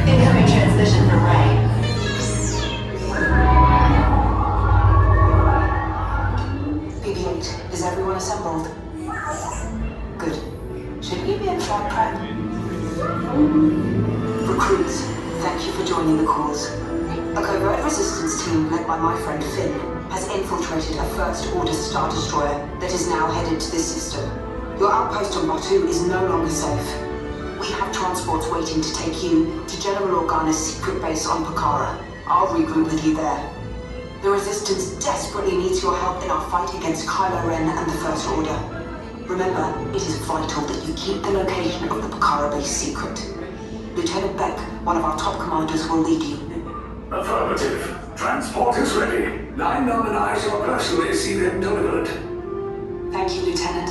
Incoming transmission from Ray. BB-8, is everyone assembled? Good. Should you be in flight prep? Recruits, thank you for joining the cause. A covert resistance team led by my friend Finn has infiltrated a First Order Star Destroyer that is now headed to this system. Your outpost on Batu is no longer safe. We have transports waiting to take you to General Organa's secret base on Pakara. I'll regroup with you there. The Resistance desperately needs your help in our fight against Kylo Ren and the First Order. Remember, it is vital that you keep the location of the Pakara base secret. Lieutenant Beck, one of our top commanders, will lead you. Affirmative. Transport is ready. 9-9 and I shall personally see them delivered. Thank you, Lieutenant.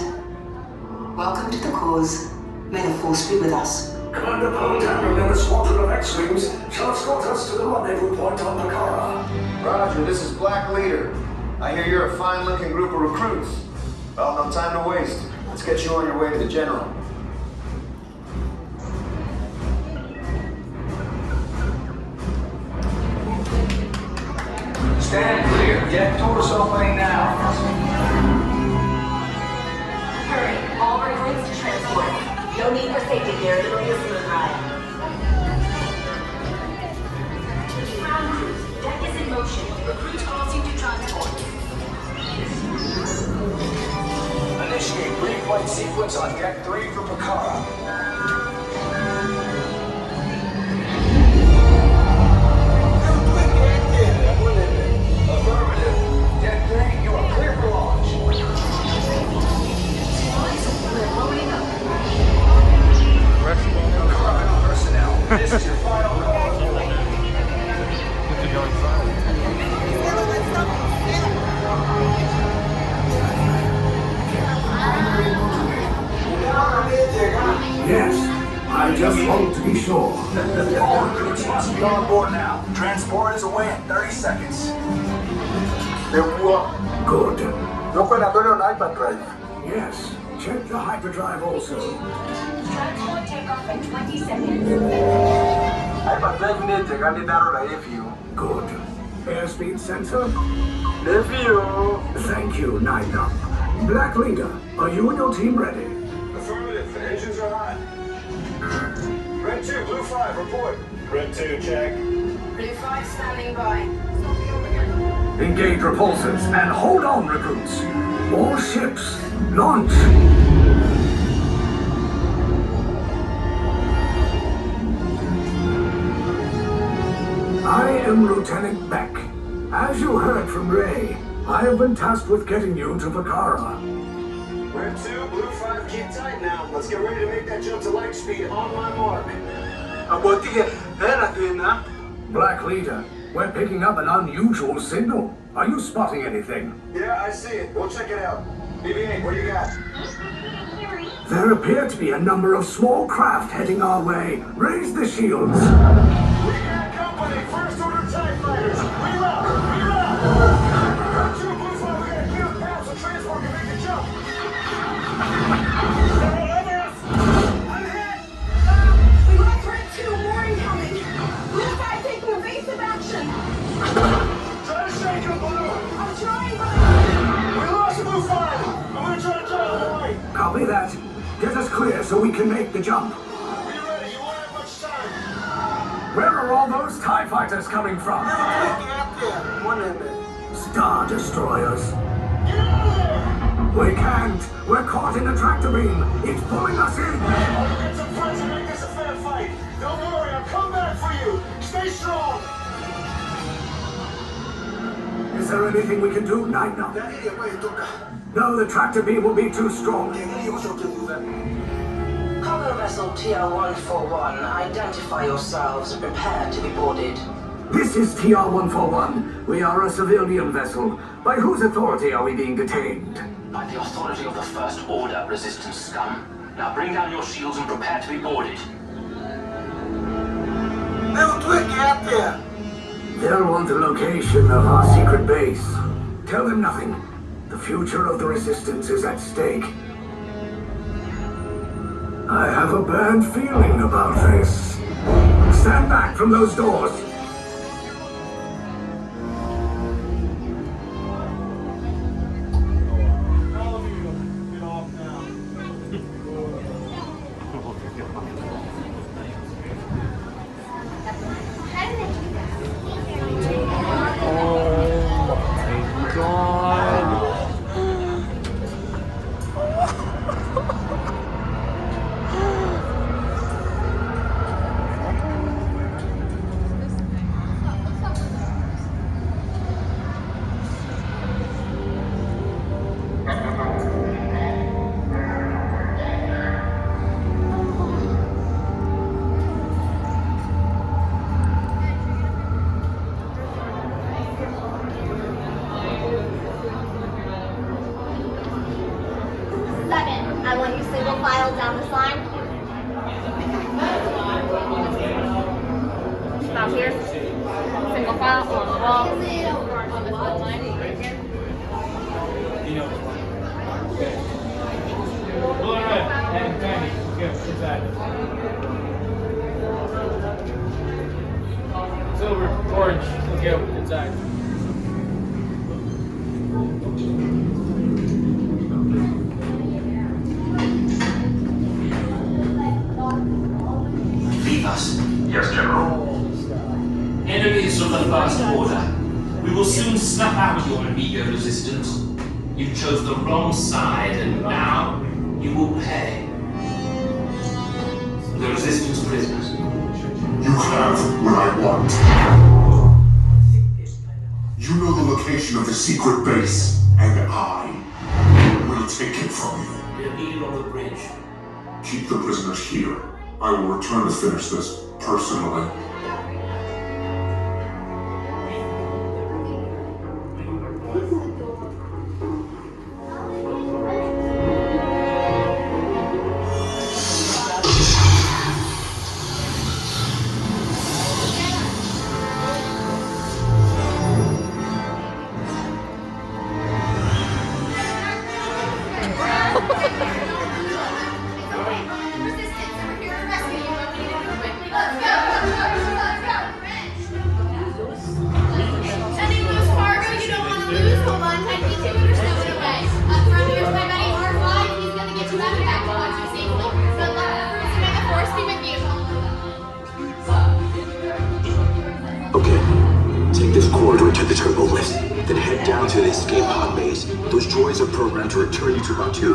Welcome to the cause. May the Force be with us. Commander Poe Dameron and a squadron of X-Wings shall escort us to the rendezvous point on Pakara. Roger, this is Black Leader. I hear you're a fine-looking group of recruits. Well, no time to waste. Let's get you on your way to the General. Stand clear. Jet doors opening now. Hurry, all recruits to transport. No need for safety gear, it'll be a smooth ride. Ground crews, deck is in motion. Recruits crossing to transport. Initiate pre-flight sequence on Deck 3 for Pakara. Affirmative. Deck 3, you are clear for launch. We're loading up. Pakara personnel, this is your final call. Yes, I just want to be sure. All recruits must be on board now. Transport is away in 30 seconds. Good. Hyperdrive. Yes, check the hyperdrive also. Transport takeoff in 20 seconds. Hyperdrive need to get it. Good. Airspeed sensor? Review. Thank you, 9-9. Black Leader, are you and your team ready? Affirmative. The engines are hot. Red 2, Blue 5, report. Red 2, check. Blue 5 standing by. Engage repulsors and hold on, recruits. All ships, launch. I am Lieutenant Beck. As you heard from Ray, I have been tasked with getting you to Pakara. Red 2, Blue 5, keep tight now. Let's get ready to make that jump to light speed on my mark. Black Leader, we're picking up an unusual signal. Are you spotting anything? Yeah, I see it. We'll check it out. BB-8, what do you got? There appear to be a number of small craft heading our way. Raise the shields. We got company. First Order TIE fighters. Reload! Red 2, Blue 5, we gotta clear the path so transport can make the jump. I'm hit! We lost Red 2, warning coming. Blue 5 taking evasive action. Try to shake him, Blue. I'm trying, but... We lost Blue 5. I'm gonna try to drive the line. Copy that. Get us clear so we can make the jump. Be ready. You won't have much time. Where are all those TIE fighters coming from? Star Destroyers. Get out of there! We can't. We're caught in a tractor beam. It's pulling us in. I'll get some friends and make this a fair fight. Don't worry, I'll come back for you. Stay strong. Is there anything we can do, 9-9? No, the tractor beam will be too strong. Cargo vessel TR-141, identify yourselves and prepare to be boarded. This is TR-141. We are a civilian vessel. By whose authority are we being detained? By the authority of the First Order, Resistance scum. Now bring down your shields and prepare to be boarded. They'll want the location of our secret base. Tell them nothing. The future of the Resistance is at stake. I have a bad feeling about this. Stand back from those doors. All of you, get off now. I want you single file down this line. Stop here. Single file on the wall. On the wall line. Blue and red, and Danny, go inside. Silver, orange, go inside. Leave us. Yes, General. Enemies of the First Order. We will soon snuff out your amigo resistance. You chose the wrong side, and now you will pay. The Resistance prisoners. You have what I want. You know the location of the secret base, and I will take it from you. They're needed on the bridge. Keep the prisoners here. I will return to finish this personally. To the turbo lift, then head down to the escape pod base. Those droids are programmed to return you to Route 2.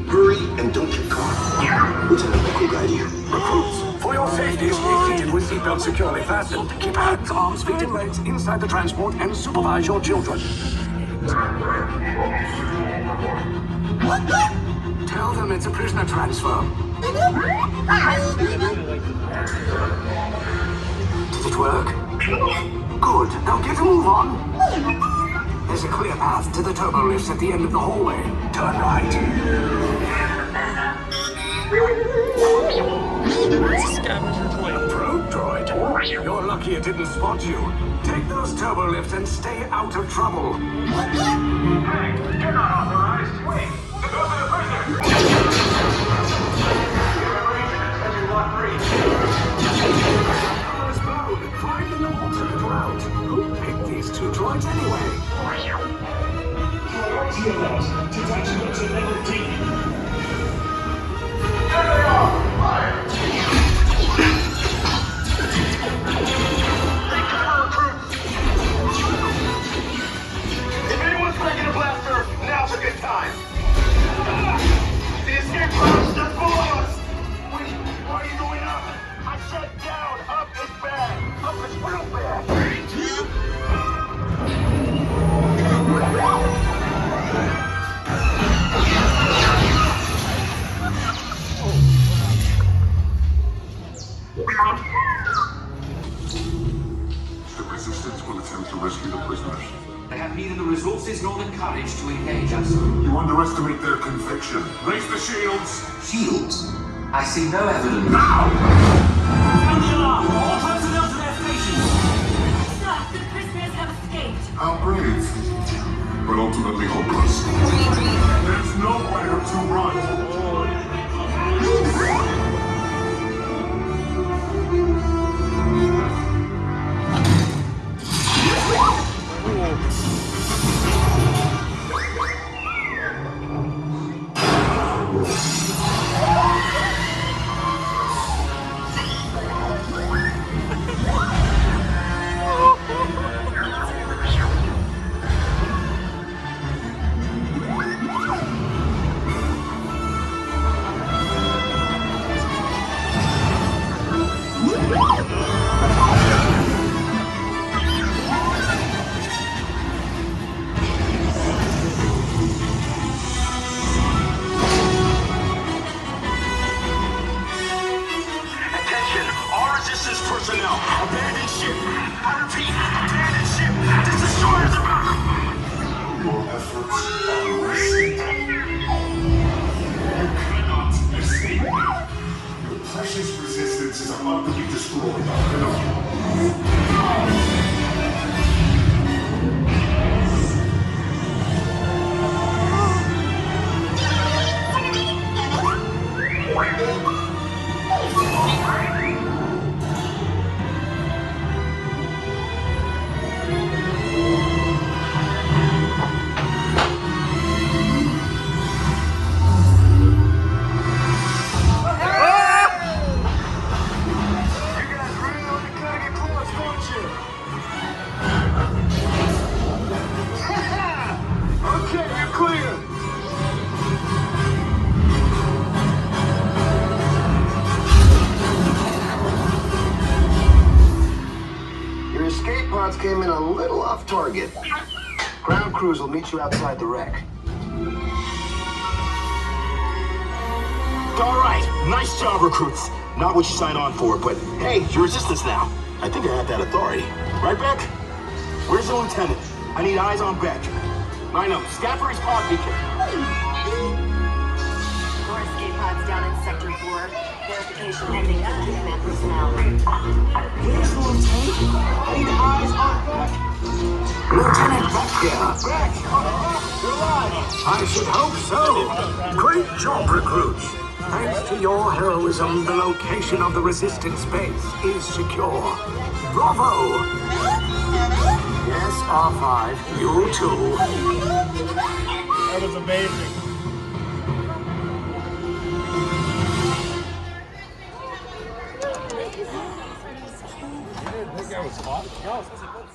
Hurry and don't get caught. Lieutenant Beck will guide you. Recruits, for your safety, stay seated with seatbelts securely fastened. Keep hands, arms, feet, and legs inside the transport and supervise your children. Tell them it's a prisoner transfer. Did it work? Good. Now get a move on. There's a clear path to the turbo lifts at the end of the hallway. Turn right. A probe droid. You're lucky it didn't spot you. Take those turbo lifts and stay out of trouble. Hey, you're not authorized. Wait, those are the prisoners. Lock 3. Find an alternate route. Who picked these two droids anyway? Priority alert. Detachment to level D. There they are! Fire! If anyone's making a blaster, now's a good time. The escape routes, they're full of us. Wait, why are you going up? I said down. Up is bad. Up is real bad. The Resistance will attempt to rescue the prisoners. They have neither the resources nor the courage to engage us. You underestimate their conviction. Raise the shields! Shields? I see no evidence. Now! Sound the alarm! All personnel to their stations! Sir, the prisoners have escaped. How brave, but ultimately hopeless. There's nowhere to run. I repeat, abandon ship! This destroyer's about... Your efforts are wasted. You cannot escape me. Your precious resistance is about to be destroyed. Came in a little off target. Ground crews will meet you outside the wreck. All right, nice job, recruits. Not what you signed on for, but hey, you're resistance now. I think I have that authority. Right, Beck? Where's the lieutenant? I need eyes on Beck. I know, Scaffer is pod beacon. More escape pods down in Sector 4. Verification pending for command personnel. Where's the lieutenant? I need eyes on Beck. Lieutenant Beck here. Beck! You're alive! I should hope so. Great job, recruits. Thanks to your heroism, the location of the resistance base is secure. Bravo! Yes, R5, you too. That was amazing. That was hot.